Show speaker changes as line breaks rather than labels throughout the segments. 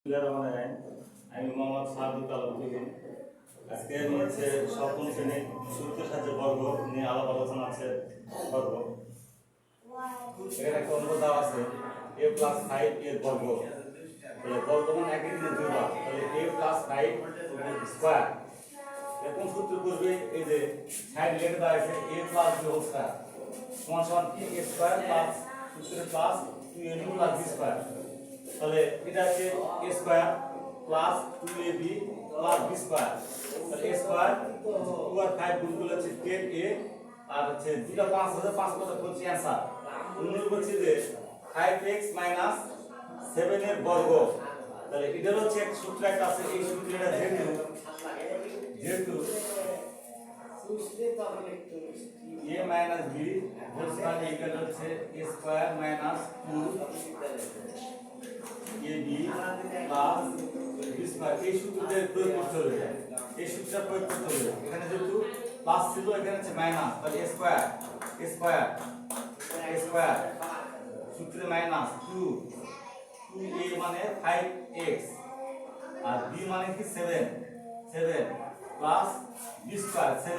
আমি মোহাম্মদ সাদুল আলম তুহিন। আজকে হচ্ছে সপ্তম শ্রেণীর সূত্রের সাহায্যে বর্গ নিয়ে আলাপ আলোচনা আছে। বর্গ এখানে একটা অঙ্ক দেওয়া আছে a + 5 এর বর্গ। তাহলে বর্গ মানে একই দিনে দুইবার, তাহলে a + 5 স্কয়ার। এরকম সূত্র করবে, এই যে সাইড লেখা দেওয়া আছে a + b হোল স্কয়ার সমান সমান কি a স্কয়ার প্লাস সূত্রে প্লাস 2ab + b স্কয়ার। তাহলে এটা হচ্ছে a square plus 2ab plus b square. তাহলে a স্কয়ার 2 আর 5 গুণ করলে হচ্ছে 10a, আর হচ্ছে দুটো 5 আছে, 5 কত করছি অ্যানসার। উন্নত করছি যে 5x - 7 এর বর্গ। তাহলে এটার হচ্ছে একটা সূত্র একটা আছে, এই সূত্রটা যেহেতু a - b whole square equal হচ্ছে a square - 2ab plus b square. এই সূত্রটা প্রয়োগ করতে হবে, এই সূত্রটা প্রয়োগ করতে হবে। এখানে যেহেতু প্লাস ছিল, এখানে হচ্ছে মাইনাস, তাহলে a স্কয়ার সূত্রে মাইনাস 2a মানে 5x, আর b মানে কি 7 প্লাস b স্কয়ার 7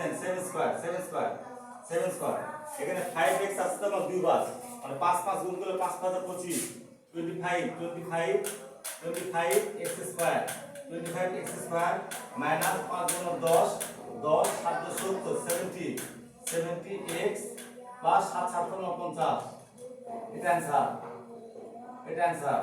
স্কয়ার। এখানে 5x আছে তো আমার দুইবার, মানে 5 5 গুণ করলে 5 5 25 25x স্কয়ার মাইনাস 5 গুণ 10 10 7 70 70x প্লাস 7 7 49। এটা অ্যানসার।